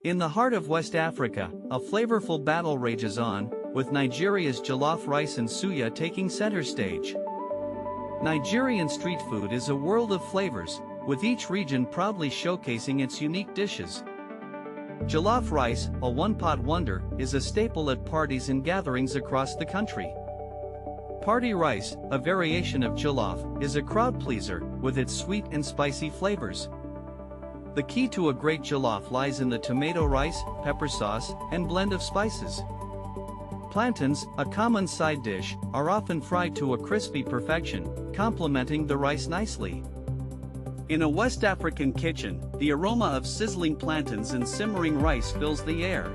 In the heart of West Africa, a flavorful battle rages on, with Nigeria's jollof rice and suya taking center stage. Nigerian street food is a world of flavors, with each region proudly showcasing its unique dishes. Jollof rice, a one-pot wonder, is a staple at parties and gatherings across the country. Party rice, a variation of jollof, is a crowd pleaser, with its sweet and spicy flavors. The key to a great jollof lies in the tomato rice, pepper sauce, and blend of spices. Plantains, a common side dish, are often fried to a crispy perfection, complementing the rice nicely. In a West African kitchen, the aroma of sizzling plantains and simmering rice fills the air.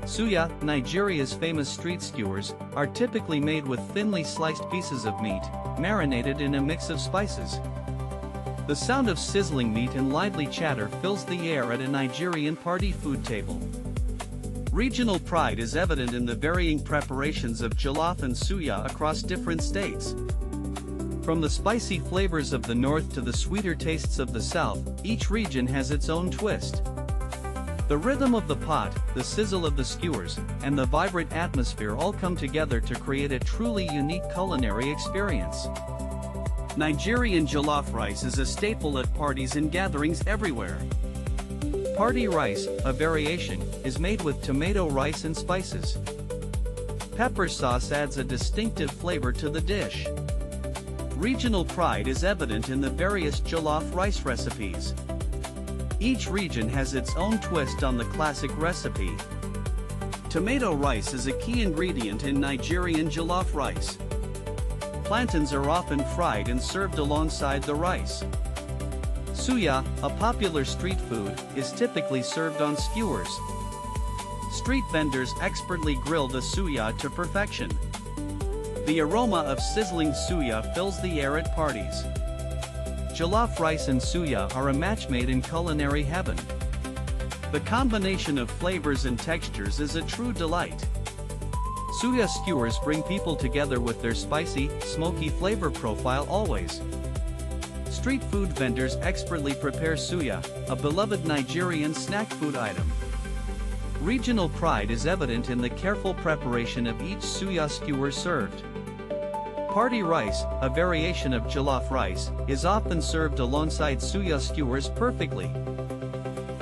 Suya, Nigeria's famous street skewers, are typically made with thinly sliced pieces of meat, marinated in a mix of spices. The sound of sizzling meat and lively chatter fills the air at a Nigerian party food table. Regional pride is evident in the varying preparations of jollof and suya across different states. From the spicy flavors of the north to the sweeter tastes of the south, each region has its own twist. The rhythm of the pot, the sizzle of the skewers, and the vibrant atmosphere all come together to create a truly unique culinary experience. Nigerian jollof rice is a staple at parties and gatherings everywhere. Party rice, a variation, is made with tomato rice and spices. Pepper sauce adds a distinctive flavor to the dish. Regional pride is evident in the various jollof rice recipes. Each region has its own twist on the classic recipe. Tomato rice is a key ingredient in Nigerian jollof rice. Plantains are often fried and served alongside the rice. Suya, a popular street food, is typically served on skewers. Street vendors expertly grill the suya to perfection. The aroma of sizzling suya fills the air at parties. Jollof rice and suya are a match made in culinary heaven. The combination of flavors and textures is a true delight. Suya skewers bring people together with their spicy, smoky flavor profile always. Street food vendors expertly prepare suya, a beloved Nigerian snack food item. Regional pride is evident in the careful preparation of each suya skewer served. Party rice, a variation of jollof rice, is often served alongside suya skewers perfectly.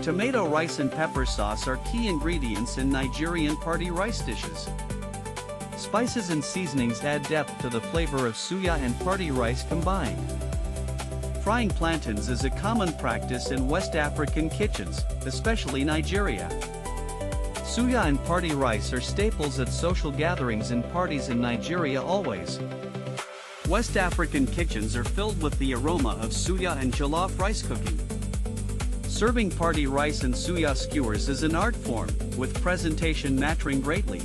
Tomato rice and pepper sauce are key ingredients in Nigerian party rice dishes. Spices and seasonings add depth to the flavor of suya and party rice combined. Frying plantains is a common practice in West African kitchens, especially Nigeria. Suya and party rice are staples at social gatherings and parties in Nigeria always. West African kitchens are filled with the aroma of suya and jollof rice cooking. Serving party rice and suya skewers is an art form, with presentation mattering greatly.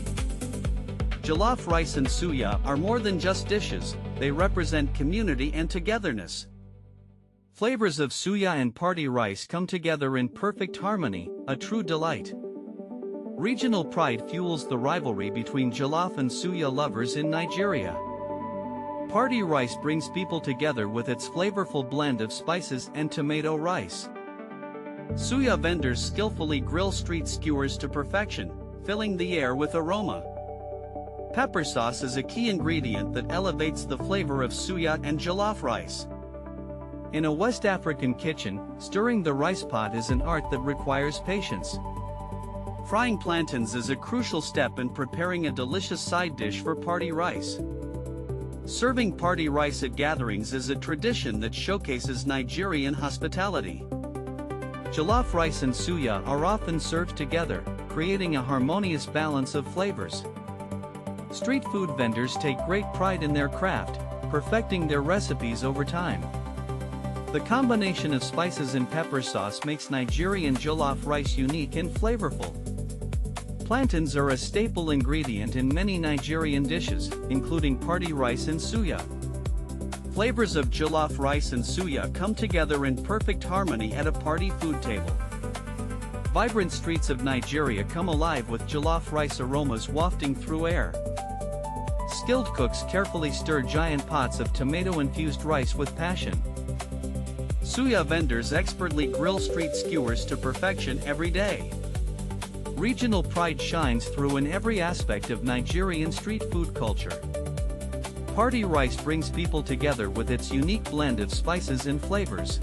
Jollof rice and suya are more than just dishes, they represent community and togetherness. Flavors of suya and party rice come together in perfect harmony, a true delight. Regional pride fuels the rivalry between jollof and suya lovers in Nigeria. Party rice brings people together with its flavorful blend of spices and tomato rice. Suya vendors skillfully grill street skewers to perfection, filling the air with aroma. Pepper sauce is a key ingredient that elevates the flavor of suya and jollof rice. In a West African kitchen, stirring the rice pot is an art that requires patience. Frying plantains is a crucial step in preparing a delicious side dish for party rice. Serving party rice at gatherings is a tradition that showcases Nigerian hospitality. Jollof rice and suya are often served together, creating a harmonious balance of flavors. Street food vendors take great pride in their craft, perfecting their recipes over time. The combination of spices and pepper sauce makes Nigerian jollof rice unique and flavorful. Plantains are a staple ingredient in many Nigerian dishes, including party rice and suya. Flavors of jollof rice and suya come together in perfect harmony at a party food table. Vibrant streets of Nigeria come alive with jollof rice aromas wafting through air. Skilled cooks carefully stir giant pots of tomato-infused rice with passion. Suya vendors expertly grill street skewers to perfection every day. Regional pride shines through in every aspect of Nigerian street food culture. Party rice brings people together with its unique blend of spices and flavors.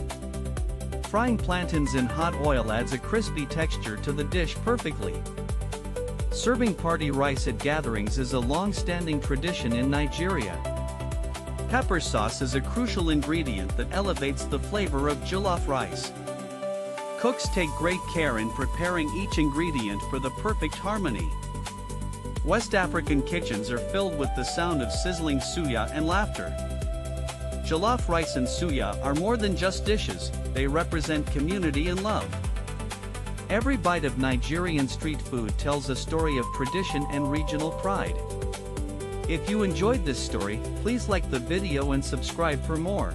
Frying plantains in hot oil adds a crispy texture to the dish perfectly. Serving party rice at gatherings is a long-standing tradition in Nigeria. Pepper sauce is a crucial ingredient that elevates the flavor of jollof rice. Cooks take great care in preparing each ingredient for the perfect harmony. West African kitchens are filled with the sound of sizzling suya and laughter. Jollof rice and suya are more than just dishes, they represent community and love. Every bite of Nigerian street food tells a story of tradition and regional pride. If you enjoyed this story, please like the video and subscribe for more.